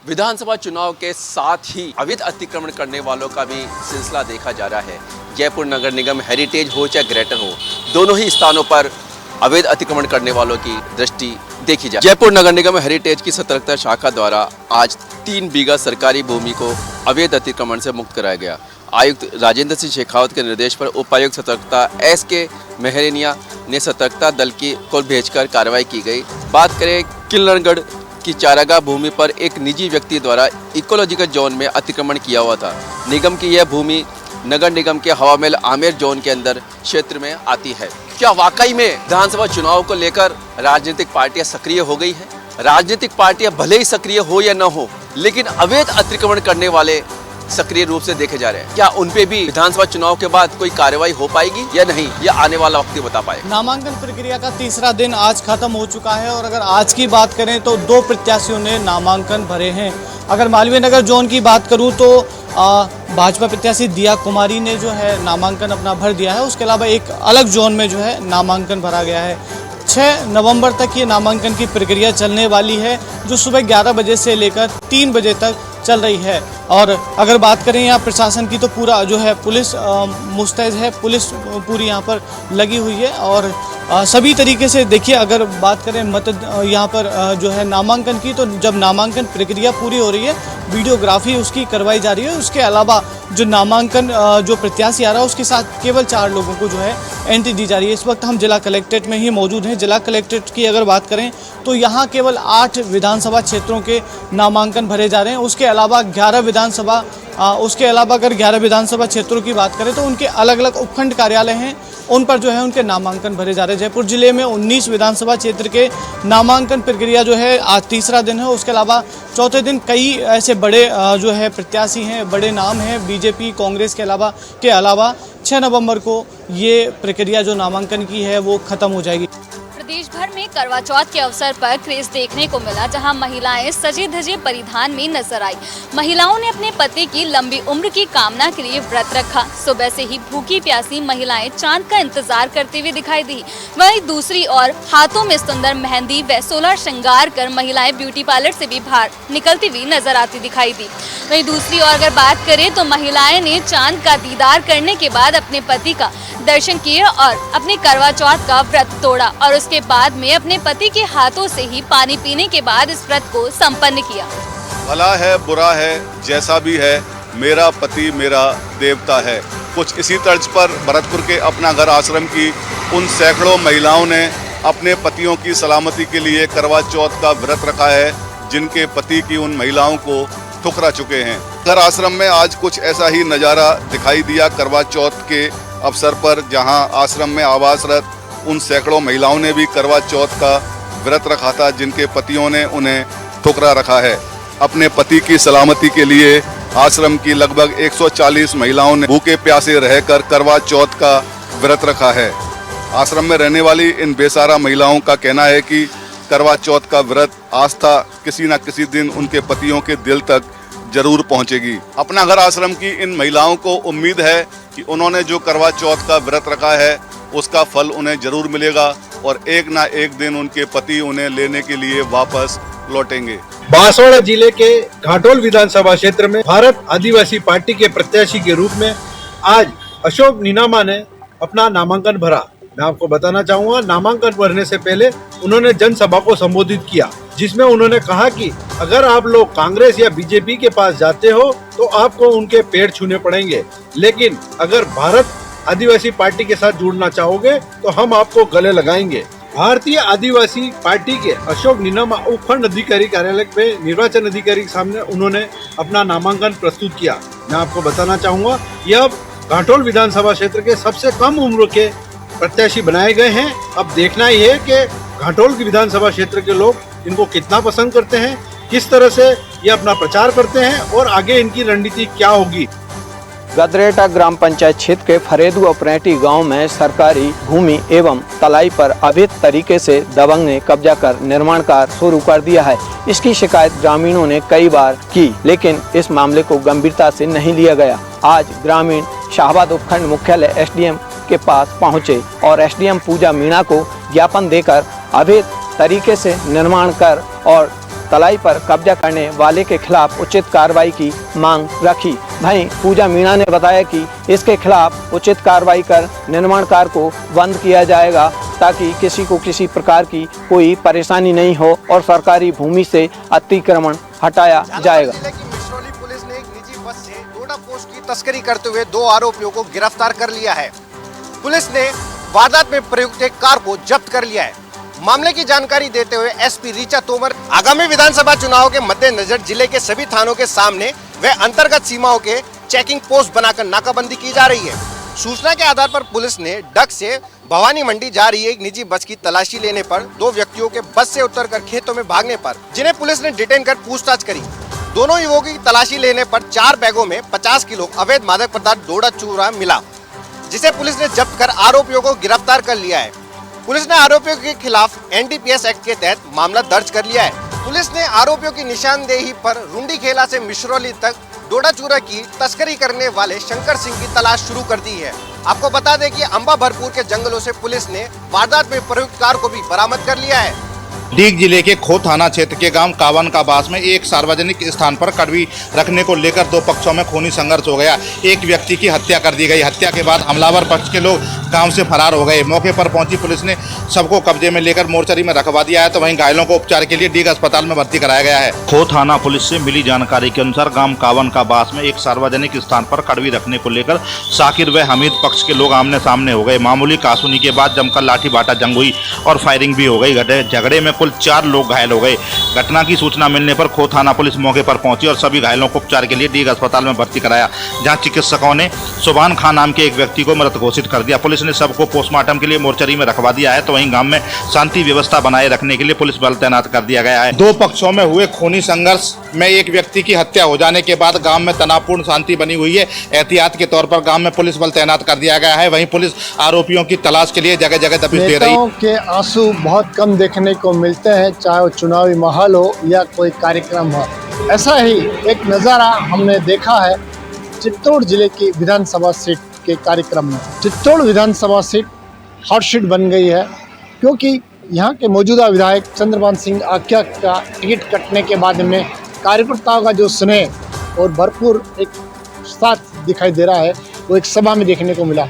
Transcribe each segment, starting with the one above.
विधानसभा चुनाव के साथ ही अवैध अतिक्रमण करने वालों का भी सिलसिला देखा जा रहा है। जयपुर नगर निगम हेरिटेज हो चाहे ग्रेटर हो, दोनों ही स्थानों पर अवैध अतिक्रमण करने वालों की दृष्टि देखी जाए। जयपुर नगर निगम हेरिटेज की सतर्कता शाखा द्वारा आज 3 बीघा सरकारी भूमि को अवैध अतिक्रमण से मुक्त कराया गया। आयुक्त राजेंद्र सिंह शेखावत के निर्देश पर उपायुक्त सतर्कता SK मेहरेनिया ने सतर्कता दल को भेजकर कार्रवाई की गई। बात करें किल्लरगढ़ की चारागाह भूमि पर एक निजी व्यक्ति द्वारा इकोलॉजिकल जोन में अतिक्रमण किया हुआ था। निगम की यह भूमि नगर निगम के हवामेल आमेर जोन के अंदर क्षेत्र में आती है। क्या वाकई में विधानसभा चुनाव को लेकर राजनीतिक पार्टियां सक्रिय हो गई हैं? राजनीतिक पार्टियां भले ही सक्रिय हो या न हो, लेकिन अवैध अतिक्रमण करने वाले सक्रिय रूप से देखे जा रहे हैं। क्या उन पे भी विधानसभा चुनाव के बाद कोई कार्रवाई हो पाएगी या नहीं, यह आने वाला वक्त ही बता पाएगा। नामांकन प्रक्रिया का तीसरा दिन आज खत्म हो चुका है और अगर आज की बात करें तो 2 प्रत्याशियों ने नामांकन भरे हैं। अगर मालवीय नगर जोन की बात करूं तो भाजपा प्रत्याशी दिया कुमारी ने जो है नामांकन अपना भर दिया है। उसके अलावा एक अलग जोन में जो है नामांकन भरा गया है। 6 नवंबर तक ये नामांकन की प्रक्रिया चलने वाली है, जो सुबह 11 बजे से लेकर 3 बजे तक चल रही है। और अगर बात करें यहाँ प्रशासन की तो पूरा जो है पुलिस मुस्तैद है, पुलिस पूरी यहाँ पर लगी हुई है और सभी तरीके से देखिए। अगर बात करें यहाँ पर जो है नामांकन की, तो जब नामांकन प्रक्रिया पूरी हो रही है, वीडियोग्राफी उसकी करवाई जा रही है। उसके अलावा जो नामांकन जो प्रत्याशी आ रहा है उसके साथ केवल 4 लोगों को जो है एंट्री दी जा रही है। इस वक्त हम जिला कलेक्ट्रेट में ही मौजूद हैं। जिला कलेक्ट्रेट की अगर बात करें तो यहाँ केवल 8 विधानसभा क्षेत्रों के नामांकन भरे जा रहे हैं। उसके अलावा 11 अगर 11 विधानसभा क्षेत्रों की बात करें तो उनके अलग अलग उपखंड कार्यालय हैं, उन पर जो है उनके नामांकन भरे जा रहे हैं। जयपुर जिले में 19 विधानसभा क्षेत्र के नामांकन प्रक्रिया जो है आज तीसरा दिन है। उसके अलावा चौथे दिन कई ऐसे बड़े जो है प्रत्याशी हैं, बड़े नाम हैं बीजेपी कांग्रेस के अलावा 6 नवंबर को ये प्रक्रिया जो नामांकन की है वो खत्म हो जाएगी। प्रदेश भर में करवा चौथ के अवसर पर क्रेज देखने को मिला, जहां महिलाएं सजे धजे परिधान में नजर आई। महिलाओं ने अपने पति की लंबी उम्र की कामना के लिए व्रत रखा। सुबह से ही भूखी प्यासी महिलाएं चांद का इंतजार करते हुए दिखाई दी। वहीं दूसरी ओर हाथों में सुंदर मेहंदी व 16 श्रृंगार कर महिलाएं ब्यूटी पार्लर से भी बाहर निकलती हुई नजर आती दिखाई दी। वहीं दूसरी ओर अगर बात करें तो महिलाएं ने चांद का दीदार करने के बाद अपने पति का दर्शन किए और अपने करवा चौथ का व्रत तोड़ा और उसके बाद में अपने पति के हाथों से ही पानी पीने के बाद इस व्रत को संपन्न किया। भला है बुरा है जैसा भी है, मेरा पति मेरा देवता है। कुछ इसी तर्ज पर भरतपुर के अपना घर आश्रम की उन सैकड़ों महिलाओं ने अपने पतियों की सलामती के लिए करवा चौथ का व्रत रखा है, जिनके पति की उन महिलाओं को ठुकरा चुके हैं। घर आश्रम में आज कुछ ऐसा ही नज़ारा दिखाई दिया करवा चौथ के अवसर पर, जहां आश्रम में आवासरत उन सैकड़ों महिलाओं ने भी करवा चौथ का व्रत रखा था, जिनके पतियों ने उन्हें ठुकरा रखा है। अपने पति की सलामती के लिए आश्रम की लगभग 140 महिलाओं ने भूखे प्यासे रहकर करवा चौथ का व्रत रखा है। आश्रम में रहने वाली इन बेसहारा महिलाओं का कहना है कि करवा चौथ का व्रत आस्था किसी न किसी दिन उनके पतियों के दिल तक जरूर पहुंचेगी। अपना घर आश्रम की इन महिलाओं को उम्मीद है कि उन्होंने जो करवा चौथ का व्रत रखा है उसका फल उन्हें जरूर मिलेगा और एक ना एक दिन उनके पति उन्हें लेने के लिए वापस लौटेंगे। बांसवाड़ा जिले के घाटोल विधानसभा क्षेत्र में भारत आदिवासी पार्टी के प्रत्याशी के रूप में आज अशोक नीनामा ने अपना नामांकन भरा। मैं आपको बताना चाहूँगा, नामांकन भरने से पहले उन्होंने जनसभा को संबोधित किया, जिसमें उन्होंने कहा कि अगर आप लोग कांग्रेस या बीजेपी के पास जाते हो तो आपको उनके पैर छूने पड़ेंगे, लेकिन अगर भारत आदिवासी पार्टी के साथ जुड़ना चाहोगे तो हम आपको गले लगाएंगे। भारतीय आदिवासी पार्टी के अशोक नीनामा उपखंड अधिकारी कार्यालय में निर्वाचन अधिकारी के सामने उन्होंने अपना नामांकन प्रस्तुत किया। मैं आपको बताना चाहूँगा, यह घाटोल विधानसभा क्षेत्र के सबसे कम उम्र के प्रत्याशी बनाए गए हैं। अब देखना ही है कि घाटोल की विधानसभा क्षेत्र के लोग इनको कितना पसंद करते हैं, किस तरह से ये अपना प्रचार करते हैं और आगे इनकी रणनीति क्या होगी। गदरेटा ग्राम पंचायत क्षेत्र के फरेदू अपरेटी गांव में सरकारी भूमि एवं तलाई पर अवैध तरीके से दबंग ने कब्जा कर निर्माण कार्य शुरू कर दिया है। इसकी शिकायत ग्रामीणों ने कई बार की, लेकिन इस मामले को गंभीरता से नहीं लिया गया। आज ग्रामीण शाहबाद उपखंड मुख्यालय SDM के पास पहुंचे और SDM पूजा मीणा को ज्ञापन देकर अवैध तरीके से निर्माण कर और तलाई पर कब्जा करने वाले के खिलाफ उचित कार्रवाई की मांग रखी। वहीं पूजा मीणा ने बताया कि इसके खिलाफ उचित कार्रवाई कर निर्माण कार्य को बंद किया जाएगा ताकि किसी को किसी प्रकार की कोई परेशानी नहीं हो और सरकारी भूमि से अतिक्रमण हटाया जाएगा। मिश्रौली पुलिस ने एक निजी बस से डोडा पोस्ट की तस्करी करते हुए 2 आरोपियों को गिरफ्तार कर लिया है। पुलिस ने वारदात में प्रयुक्त एक कार को जब्त कर लिया है। मामले की जानकारी देते हुए एसपी ऋचा तोमर आगामी विधानसभा चुनाव के मद्देनजर जिले के सभी थानों के सामने व अंतर्गत सीमाओं के चेकिंग पोस्ट बनाकर नाकाबंदी की जा रही है। सूचना के आधार पर पुलिस ने डग से भवानी मंडी जा रही एक निजी बस की तलाशी लेने पर 2 व्यक्तियों के बस से उतरकर खेतों में भागने पर जिन्हें पुलिस ने डिटेन कर पूछताछ करी। दोनों युवकों की तलाशी लेने पर 4 बैगों में 50 किलो अवैध मादक पदार्थ डोडा चूरा मिला, जिसे पुलिस ने जब्त कर आरोपियों को गिरफ्तार कर लिया है। पुलिस ने आरोपियों के खिलाफ एनडीपीएस एक्ट के तहत मामला दर्ज कर लिया है। पुलिस ने आरोपियों की निशानदेही पर रुंडीखेला से मिश्रौली तक डोडा चूरा की तस्करी करने वाले शंकर सिंह की तलाश शुरू कर दी है। आपको बता दें कि अंबा भरपूर के जंगलों से पुलिस ने वारदात में प्रयुक्त कार को भी बरामद कर लिया है। डीग जिले के खो थाना क्षेत्र के गांव कावन का बास में एक सार्वजनिक स्थान पर कड़वी रखने को लेकर 2 पक्षों में खूनी संघर्ष हो गया। एक व्यक्ति की हत्या कर दी गई। हत्या के बाद हमलावर पक्ष के लोग गांव से फरार हो गए। मौके पर पहुंची पुलिस ने सबको कब्जे में लेकर मोर्चरी में रखवा दिया है, तो वहीं घायलों को उपचार के लिए डीग अस्पताल में भर्ती कराया गया है। खो थाना पुलिस से मिली जानकारी के अनुसार गांव कावन का बास में एक सार्वजनिक स्थान पर कड़वी रखने को लेकर साकिर व हमीद पक्ष के लोग आमने सामने हो गए। मामूली कासूनी के बाद जमकर लाठी बाटा जंग हुई और फायरिंग भी हो गई। झगड़े में कुल 4 लोग घायल हो गए। घटना की सूचना मिलने पर खो थाना पुलिस मौके पर पहुंची और सभी घायलों को उपचार के लिए डीग अस्पताल में भर्ती कराया, जहां चिकित्सकों ने सुभान खान नाम के एक व्यक्ति को मृत घोषित कर दिया। पुलिस ने सबको पोस्टमार्टम के लिए मोर्चरी में रखवा दिया है, तो वहीं गांव में शांति व्यवस्था बनाए रखने के लिए पुलिस बल तैनात कर दिया गया है। 2 पक्षों में हुए खूनी संघर्ष में एक व्यक्ति की हत्या हो जाने के बाद गांव में तनावपूर्ण शांति बनी हुई है। एहतियात के तौर पर गांव में पुलिस बल तैनात कर दिया गया है। वहीं पुलिस आरोपियों की तलाश के लिए जगह जगह दबिश दे रही है। नेताओं के आंसू बहुत कम देखने को मिलते हैं, चाहे वो चुनावी माहौल हो या कोई कार्यक्रम हो। ऐसा ही एक नज़ारा हमने देखा है चित्तौड़ जिले की विधानसभा सीट के कार्यक्रम में। चित्तौड़ विधानसभा सीट हॉट सीट बन गई है, क्योंकि यहाँ के मौजूदा विधायक चंद्रभान सिंह आख्या का टिकट कटने के बाद में कार्यकर्ताओं का जो स्नेह और भरपूर एक साथ दिखाई दे रहा है, वो एक सभा में देखने को मिला।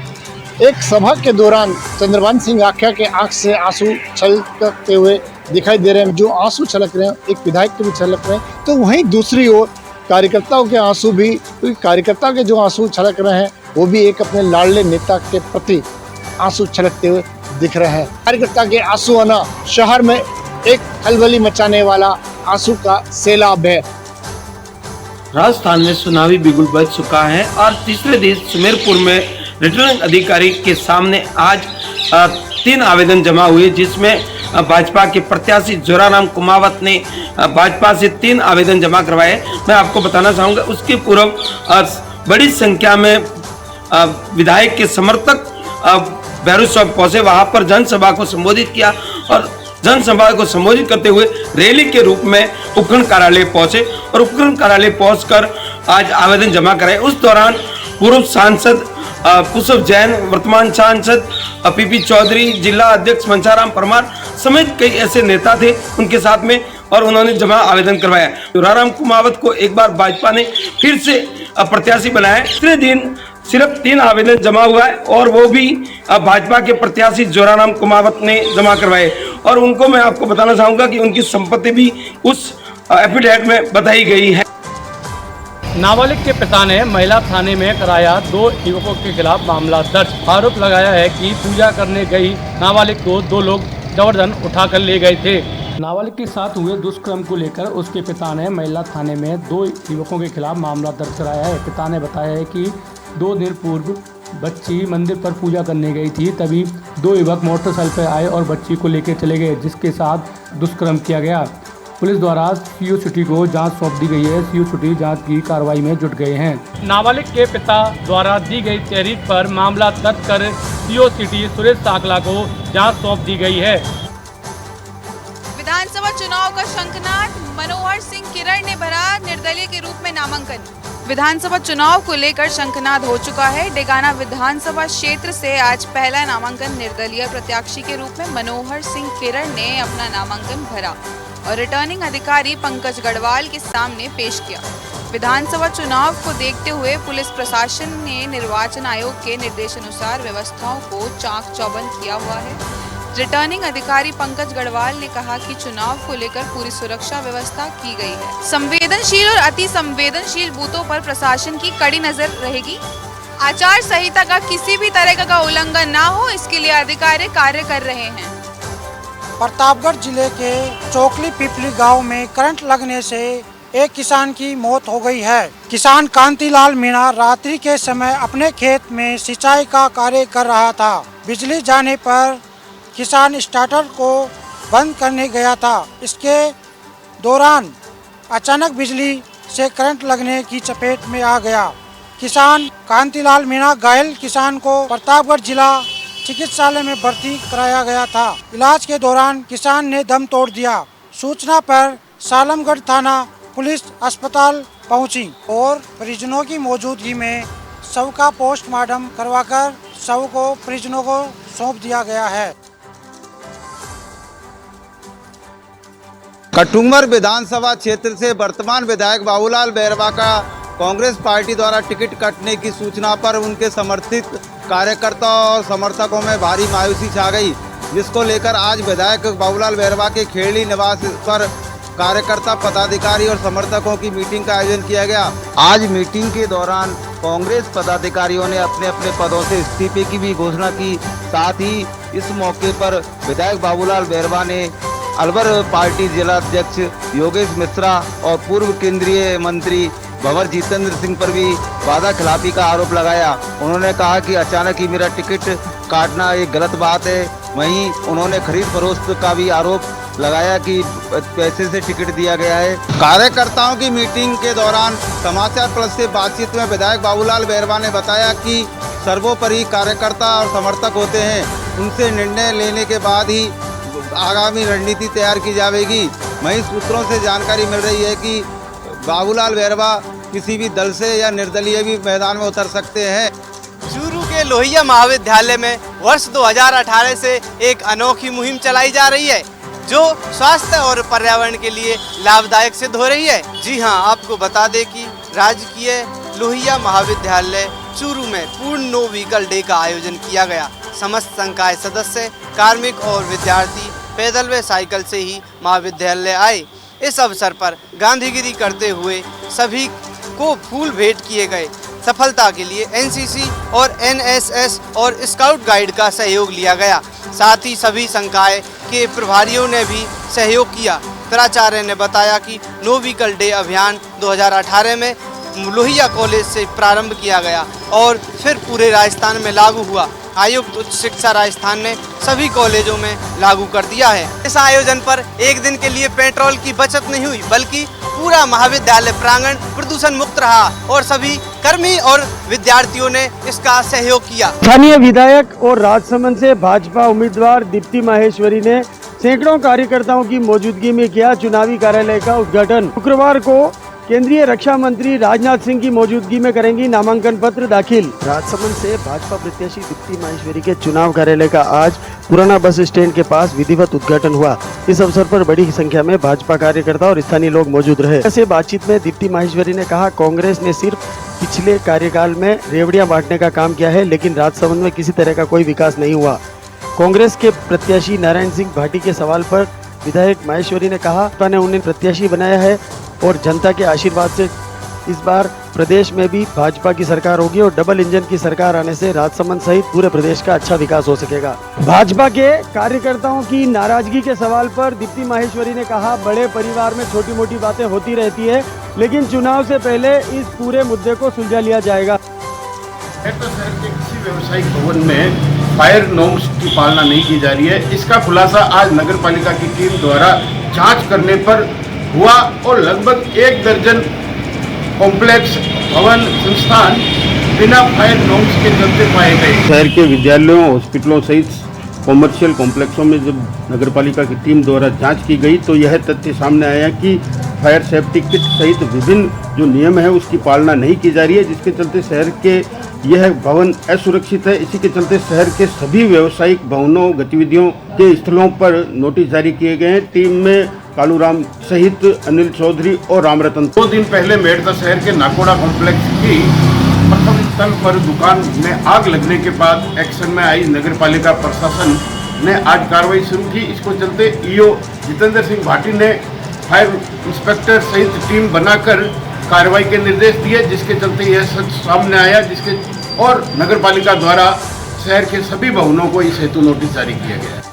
एक सभा के दौरान चंद्रभान सिंह आख्या के आंख से आंसू छलकते हुए दिखाई दे रहे हैं। जो आंसू छलक रहे हैं एक विधायक के भी छलक रहे हैं, तो वहीं दूसरी ओर कार्यकर्ताओं के आंसू भी, कार्यकर्ताओं के जो आंसू छलक रहे हैं वो भी एक अपने लाडले नेता के प्रति आंसू छलकते हुए दिख रहे हैं। कार्यकर्ता के आंसू आना शहर में एक खलबली मचाने वाला आंसू का सैलाब है। राजस्थान में चुनावी बिगुल बज चुका है और तीसरे दिन सुमेरपुर में रिटर्निंग अधिकारी के सामने आज 3 आवेदन जमा हुए, जिसमें भाजपा के प्रत्याशी जोराराम कुमावत ने भाजपा से 3 आवेदन जमा करवाए। मैं आपको बताना चाहूँगा, उसके पूर्व बड़ी संख्या में विधायक के समर्थक भैरू चौक पहुंचे, वहां पर जनसभा को संबोधित किया और जनसभा को संबोधित करते हुए रैली के रूप में उपखंड कार्यालय पहुंचे और उपखंड कार्यालय पहुंचकर आज आवेदन जमा कराए। उस दौरान पूर्व सांसद पुष्प जैन, वर्तमान सांसद पीपी चौधरी, जिला अध्यक्ष मंचाराम परमार समेत कई ऐसे नेता थे उनके साथ में, और उन्होंने जमा आवेदन करवाया। जोराराम कुमावत को एक बार भाजपा ने फिर से प्रत्याशी बनाया। तीसरे दिन सिर्फ 3 आवेदन जमा हुआ है और वो भी भाजपा के प्रत्याशी जोराराम कुमावत ने जमा करवाए, और उनको मैं आपको बताना चाहूँगा कि उनकी संपत्ति भी उस एफिडेविट में बताई गई है। नाबालिग के पिता ने महिला थाने में कराया 2 युवकों के खिलाफ मामला दर्ज। आरोप लगाया है कि पूजा करने गई नाबालिग को 2 लोग जबरदन उठाकर ले गए थे। नाबालिग के साथ हुए दुष्कर्म को लेकर उसके पिता ने महिला थाने में 2 युवकों के खिलाफ मामला दर्ज कराया है। पिता ने बताया है कि 2 दिन पूर्व बच्ची मंदिर पर पूजा करने गई थी, तभी 2 युवक मोटरसाइकिल पर आए और बच्ची को लेकर चले गए, जिसके साथ दुष्कर्म किया गया। पुलिस द्वारा सीओ सिटी को जांच सौंप दी गई है। सीओ सिटी जांच की कार्रवाई में जुट गए हैं। नाबालिग के पिता द्वारा दी गई तहरीर पर मामला दर्ज कर सीओ सिटी सुरेश साकला को जांच सौंप दी गई है। विधानसभा चुनाव का शंखनाद, मनोहर सिंह किरण ने भरा निर्दलीय के रूप में नामांकन। विधानसभा चुनाव को लेकर शंखनाद हो चुका है। डेगाना विधानसभा क्षेत्र से आज पहला नामांकन निर्दलीय प्रत्याशी के रूप में मनोहर सिंह किरण ने अपना नामांकन भरा। और रिटर्निंग अधिकारी पंकज गढ़वाल के सामने पेश किया। विधानसभा चुनाव को देखते हुए पुलिस प्रशासन ने निर्वाचन आयोग के निर्देशानुसार व्यवस्थाओं को चाक चौबंद किया हुआ है। रिटर्निंग अधिकारी पंकज गढ़वाल ने कहा कि चुनाव को लेकर पूरी सुरक्षा व्यवस्था की गई है। संवेदनशील और अति संवेदनशील बूथों पर प्रशासन की कड़ी नजर रहेगी। आचार संहिता का किसी भी तरह का उल्लंघन ना हो, इसके लिए अधिकारी कार्य कर रहे हैं। प्रतापगढ़ जिले के चोकली पिपली गांव में करंट लगने से एक किसान की मौत हो गई है। किसान कांतिलाल मीणा रात्रि के समय अपने खेत में सिंचाई का कार्य कर रहा था। बिजली जाने पर किसान स्टार्टर को बंद करने गया था। इसके दौरान अचानक बिजली से करंट लगने की चपेट में आ गया। किसान कांतिलाल मीणा घायल किसान को प्रतापगढ़ जिला चिकित्सालय में भर्ती कराया गया था। इलाज के दौरान किसान ने दम तोड़ दिया। सूचना पर सालमगढ़ थाना पुलिस अस्पताल पहुंची और परिजनों की मौजूदगी में शव का पोस्टमार्टम करवाकर शव को परिजनों को सौंप दिया गया है। कटुंगर विधानसभा क्षेत्र से वर्तमान विधायक बाबूलाल बैरवा का कांग्रेस पार्टी द्वारा टिकट कटने की सूचना पर उनके समर्थित कार्यकर्ताओं और समर्थकों में भारी मायूसी छा गई, जिसको लेकर आज विधायक बाबूलाल बैरवा के खेड़ी निवास पर कार्यकर्ता पदाधिकारी और समर्थकों की मीटिंग का आयोजन किया गया। आज मीटिंग के दौरान कांग्रेस पदाधिकारियों ने अपने अपने पदों से इस्तीफे की भी घोषणा की। साथ ही इस मौके पर विधायक बाबूलाल बैरवा ने अलवर पार्टी जिला अध्यक्ष योगेश मिश्रा और पूर्व केंद्रीय मंत्री भंवर जितेंद्र सिंह पर भी वादा खिलाफी का आरोप लगाया। उन्होंने कहा कि अचानक ही मेरा टिकट काटना एक गलत बात है। वहीं उन्होंने खरीद फरोख्त का भी आरोप लगाया कि पैसे से टिकट दिया गया है। कार्यकर्ताओं की मीटिंग के दौरान समाचार प्लस से बातचीत में विधायक बाबूलाल बैरवा ने बताया कि सर्वोपरि कार्यकर्ता और समर्थक होते हैं, उनसे निर्णय लेने के बाद ही आगामी रणनीति तैयार की जाएगी। वहीं सूत्रों से जानकारी मिल रही है कि बाबूलाल बैरवा किसी भी दल से या निर्दलीय भी मैदान में उतर सकते हैं। चूरू के लोहिया महाविद्यालय में वर्ष 2018 से एक अनोखी मुहिम चलाई जा रही है, जो स्वास्थ्य और पर्यावरण के लिए लाभदायक सिद्ध हो रही है। जी हां, आपको बता दें कि राजकीय लोहिया महाविद्यालय चूरू में पूर्ण नो व्हीकल डे का आयोजन किया गया। समस्त संकाय सदस्य, कार्मिक और विद्यार्थी पैदल व साइकिल से ही महाविद्यालय आए। इस अवसर पर गांधीगिरी करते हुए सभी को फूल भेंट किए गए। सफलता के लिए एनसीसी और एनएसएस और स्काउट गाइड का सहयोग लिया गया। साथ ही सभी संकाय के प्रभारियों ने भी सहयोग किया। प्राचार्य ने बताया कि नो व्हीकल डे अभियान 2018 में लोहिया कॉलेज से प्रारंभ किया गया और फिर पूरे राजस्थान में लागू हुआ। आयुक्त उच्च शिक्षा राजस्थान ने सभी कॉलेजों में लागू कर दिया है। इस आयोजन पर एक दिन के लिए पेट्रोल की बचत नहीं हुई, बल्कि पूरा महाविद्यालय प्रांगण प्रदूषण मुक्त रहा और सभी कर्मी और विद्यार्थियों ने इसका सहयोग किया। स्थानीय विधायक और राजसमंद से भाजपा उम्मीदवार दीप्ति माहेश्वरी ने सैकड़ों कार्यकर्ताओं की मौजूदगी में किया चुनावी कार्यालय का उद्घाटन। शुक्रवार को केंद्रीय रक्षा मंत्री राजनाथ सिंह की मौजूदगी में करेंगी नामांकन पत्र दाखिल। राजसमंद से भाजपा प्रत्याशी दीप्ति माहेश्वरी के चुनाव कार्यालय का आज पुराना बस स्टैंड के पास विधिवत उद्घाटन हुआ। इस अवसर पर बड़ी संख्या में भाजपा कार्यकर्ता और स्थानीय लोग मौजूद रहे। ऐसे बातचीत में दीप्ति माहेश्वरी ने कहा, कांग्रेस ने सिर्फ पिछले कार्यकाल में रेवड़ियां बांटने का काम किया है, लेकिन राजसमंद में किसी तरह का कोई विकास नहीं हुआ। कांग्रेस के प्रत्याशी नारायण सिंह भाटी के सवाल पर विधायक माहेश्वरी ने कहा, भाजपा ने उन्हें प्रत्याशी बनाया है और जनता के आशीर्वाद से इस बार प्रदेश में भी भाजपा की सरकार होगी और डबल इंजन की सरकार आने से राजसमंद सहित पूरे प्रदेश का अच्छा विकास हो सकेगा। भाजपा के कार्यकर्ताओं की नाराजगी के सवाल पर दीप्ति माहेश्वरी ने कहा, बड़े परिवार में छोटी मोटी बातें होती रहती है, लेकिन चुनाव से पहले इस पूरे मुद्दे को सुलझा लिया जाएगा। तो शहर के किसी व्यवसायिक भवन में फायर नॉर्म्स की पालना नहीं की जा रही है। इसका खुलासा आज नगर पालिका की टीम द्वारा जांच करने पर हुआ और लगभग 1 दर्जन कॉम्प्लेक्स भवन संस्थान बिना फायर नॉर्म्स के चलते पाए गए। शहर के विद्यालयों, हॉस्पिटलों सहित कॉमर्शियल कॉम्प्लेक्सों में जब नगर पालिका की टीम द्वारा जांच की गई तो यह तथ्य सामने आया कि फायर सेफ्टी किट सहित विभिन्न जो नियम है उसकी पालना नहीं की जा रही है, जिसके चलते शहर के यह भवन असुरक्षित है। इसी के चलते शहर के सभी व्यावसायिक भवनों, गतिविधियों के स्थलों पर नोटिस जारी किए गए हैं। टीम में कालूराम सहित अनिल चौधरी और रामरतन। 2 दिन पहले मेड़ता शहर के नाकोड़ा कॉम्प्लेक्स की प्रथम स्थल पर दुकान में आग लगने के बाद एक्शन में आई नगर पालिका प्रशासन ने आज कार्रवाई शुरू की। इसको चलते ईओ जितेंद्र सिंह भाटी ने फायर इंस्पेक्टर सहित टीम बनाकर कार्रवाई के निर्देश दिए, जिसके चलते यह सच सामने आया, जिसके और नगर पालिका द्वारा शहर के सभी भवनों को इस हेतु नोटिस जारी किया गया है।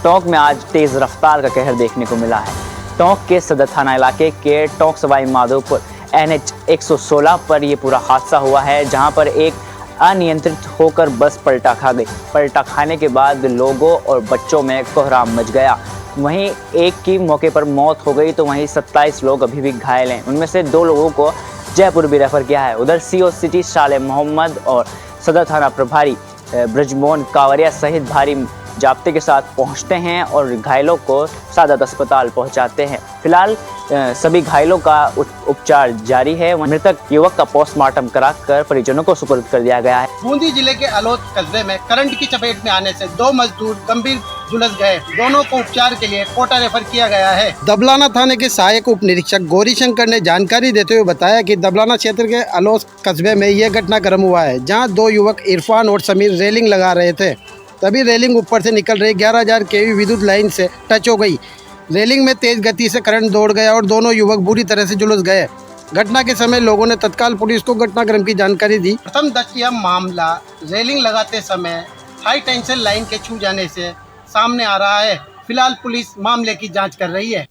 टोंक में आज तेज रफ्तार का कहर देखने को मिला है। टोंक के सदर थाना इलाके के टोंक सवाई माधोपुर NH 116 पर यह पूरा हादसा हुआ है, जहां पर एक अनियंत्रित होकर बस पलटा खा गई। पलटा खाने के बाद लोगों और बच्चों में कोहराम मच गया। वहीं एक की मौके पर मौत हो गई तो वहीं 27 लोग अभी भी घायल हैं। उनमें से 2 लोगों को जयपुर भी रेफर किया है। उधर CO सिटी साले मोहम्मद और सदर थाना प्रभारी ब्रजमोहन कावरिया सहित भारी जाब्ते के साथ पहुंचते हैं और घायलों को सादत अस्पताल पहुंचाते हैं। फिलहाल सभी घायलों का उपचार जारी है। मृतक युवक का पोस्टमार्टम कराकर परिजनों को सुपुर्द कर दिया गया है। बूंदी जिले के अलोद कस्बे में करंट की चपेट में आने से 2 मजदूर गंभीर झुलस गए। दोनों को उपचार के लिए कोटा रेफर किया गया है। दबलाना थाने के सहायक उप निरीक्षक गौरी शंकर ने जानकारी देते हुए बताया कि दबलाना क्षेत्र के अलोद कस्बे में यह घटनाक्रम हुआ है, जहाँ 2 युवक इरफान और समीर रेलिंग लगा रहे थे। तभी रेलिंग ऊपर से निकल रही 11,000 kV विद्युत लाइन से टच हो गई। रेलिंग में तेज गति से करंट दौड़ गया और दोनों युवक बुरी तरह से झुलस गए। घटना के समय लोगों ने तत्काल पुलिस को घटनाक्रम की जानकारी दी। प्रथम दृष्टया मामला रेलिंग लगाते समय हाई टेंशन लाइन के छू जाने से सामने आ रहा है। फिलहाल पुलिस मामले की जाँच कर रही है।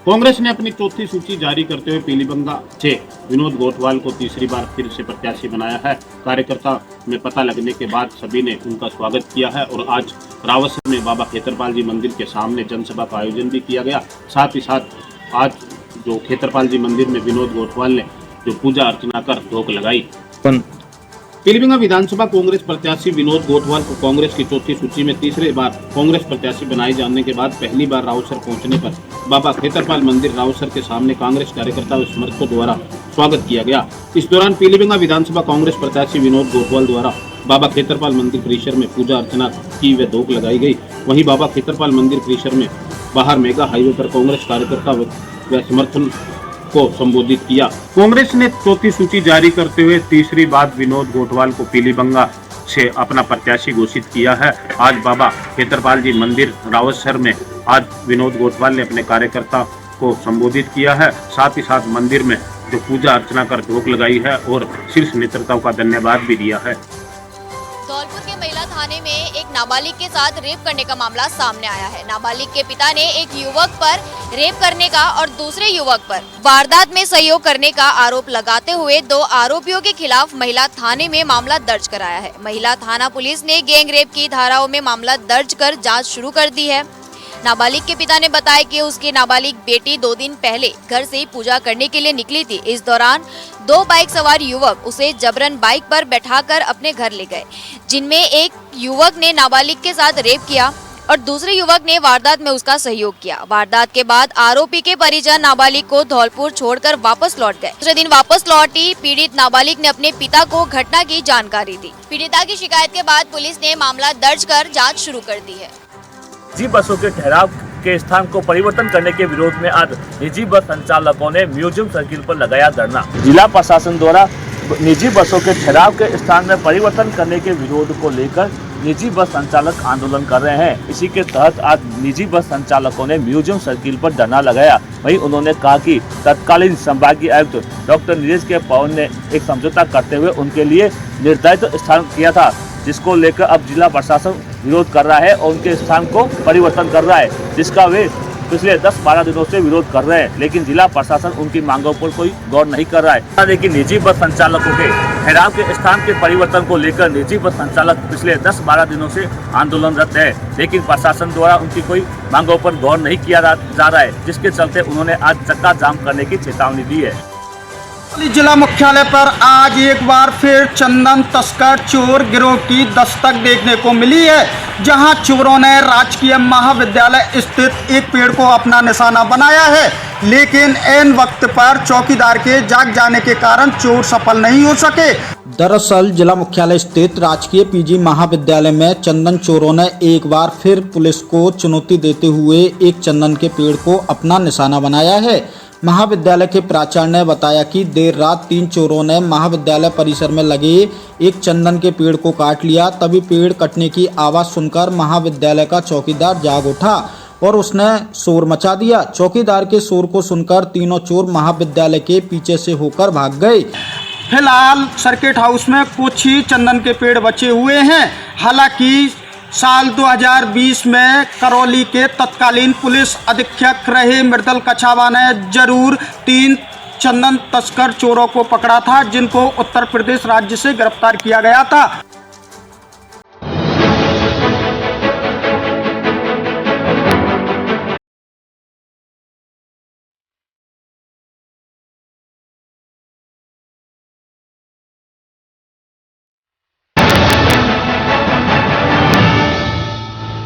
कांग्रेस ने अपनी चौथी सूची जारी करते हुए पीलीबंगा से विनोद गोठवाल को तीसरी बार फिर से प्रत्याशी बनाया है। कार्यकर्ता में पता लगने के बाद सभी ने उनका स्वागत किया है और आज रावसर में बाबा खेतरपाल जी मंदिर के सामने जनसभा का आयोजन भी किया गया। साथ ही साथ आज जो खेतरपाल जी मंदिर में विनोद गोठवाल ने जो पूजा अर्चना कर धोक लगाई। पीलीबंगा विधानसभा कांग्रेस प्रत्याशी विनोद गोठवाल को कांग्रेस की चौथी सूची में तीसरी बार कांग्रेस प्रत्याशी बनाए जाने के बाद पहली बार रावसर पहुंचने पर बाबा खेतरपाल मंदिर रावसर के सामने कांग्रेस कार्यकर्ता व समर्थकों द्वारा स्वागत किया गया। इस दौरान पीलीबंगा विधानसभा कांग्रेस प्रत्याशी विनोद गोठवाल द्वारा बाबा खेतरपाल मंदिर परिसर में पूजा अर्चना की व धोक लगाई गई। वहीं बाबा खेतरपाल मंदिर परिसर में बाहर मेगा हाईवे पर कांग्रेस कार्यकर्ता व समर्थन को संबोधित किया। कांग्रेस ने चौथी सूची जारी करते हुए तीसरी बार विनोद गोठवाल को पीलीबंगा से अपना प्रत्याशी घोषित किया है। आज बाबा खेतरपाल जी मंदिर रावसर में आज विनोद गोठवाल ने अपने कार्यकर्ता को संबोधित किया है। साथ ही साथ मंदिर में जो पूजा अर्चना कर धोक लगाई है और शीर्ष नेतृत्व का धन्यवाद भी दिया है। धौलपुर के महिला थाने में एक नाबालिग के साथ रेप करने का मामला सामने आया है। नाबालिग के पिता ने एक युवक पर रेप करने का और दूसरे युवक पर वारदात में सहयोग करने का आरोप लगाते हुए 2 आरोपियों के खिलाफ महिला थाने में मामला दर्ज कराया है। महिला थाना पुलिस ने गैंग रेप की धाराओं में मामला दर्ज कर जांच शुरू कर दी है। नाबालिग के पिता ने बताया कि उसकी नाबालिग बेटी 2 दिन पहले घर से पूजा करने के लिए निकली थी। इस दौरान 2 बाइक सवार युवक उसे जबरन बाइक पर बैठाकर अपने घर ले गए, जिनमें एक युवक ने नाबालिग के साथ रेप किया और दूसरे युवक ने वारदात में उसका सहयोग किया। वारदात के बाद आरोपी के परिजन नाबालिग को धौलपुर छोड़कर वापस लौट गए। दूसरे दिन वापस लौटी पीड़ित नाबालिग ने अपने पिता को घटना की जानकारी दी। पीड़िता की शिकायत के बाद पुलिस ने मामला दर्ज कर जाँच शुरू कर दी है। निजी बसों के ठहराव के स्थान को परिवर्तन करने के विरोध में आज निजी बस संचालकों ने म्यूजियम सर्किल पर लगाया धरना। जिला प्रशासन द्वारा निजी बसों के ठहराव के स्थान में परिवर्तन करने के विरोध को लेकर निजी बस संचालक आंदोलन कर रहे हैं। इसी के तहत आज निजी बस संचालकों ने म्यूजियम सर्किल पर धरना लगाया। वहीं उन्होंने कहा कि तत्कालीन संभागीय आयुक्त डॉक्टर नीरज के पवन ने एक समझौता करते हुए उनके लिए निर्धारित स्थान किया था, जिसको लेकर अब जिला प्रशासन विरोध कर रहा है और उनके स्थान को परिवर्तन कर रहा है, जिसका वे पिछले 10-12 दिनों से विरोध कर रहे हैं। लेकिन जिला प्रशासन उनकी मांगों पर कोई गौर नहीं कर रहा है। लेकिन निजी बस संचालकों के ठहराव के स्थान के परिवर्तन को लेकर निजी बस संचालक पिछले 10-12 दिनों से आंदोलनरत है, लेकिन प्रशासन द्वारा उनकी कोई मांगों पर गौर नहीं किया जा रहा है, जिसके चलते उन्होंने आज चक्का जाम करने की चेतावनी दी है। जिला मुख्यालय पर आज एक बार फिर चंदन तस्कर चोर गिरोह की दस्तक देखने को मिली है, जहां चोरों ने राजकीय महाविद्यालय स्थित एक पेड़ को अपना निशाना बनाया है। लेकिन ऐन वक्त पर चौकीदार के जाग जाने के कारण चोर सफल नहीं हो सके। दरअसल जिला मुख्यालय स्थित राजकीय पीजी महाविद्यालय में चंदन चोरों ने एक बार फिर पुलिस को चुनौती देते हुए एक चंदन के पेड़ को अपना निशाना बनाया है। महाविद्यालय के प्राचार्य ने बताया कि देर रात 3 चोरों ने महाविद्यालय परिसर में लगे एक चंदन के पेड़ को काट लिया। तभी पेड़ कटने की आवाज़ सुनकर महाविद्यालय का चौकीदार जाग उठा और उसने शोर मचा दिया। चौकीदार के शोर को सुनकर तीनों चोर महाविद्यालय के पीछे से होकर भाग गए। फिलहाल सर्किट हाउस में कुछ ही चंदन के पेड़ बचे हुए हैं। हालांकि साल 2020 में करौली के तत्कालीन पुलिस अधीक्षक रहे मृदुल कछावा ने जरूर 3 चंदन तस्कर चोरों को पकड़ा था, जिनको उत्तर प्रदेश राज्य से गिरफ्तार किया गया था।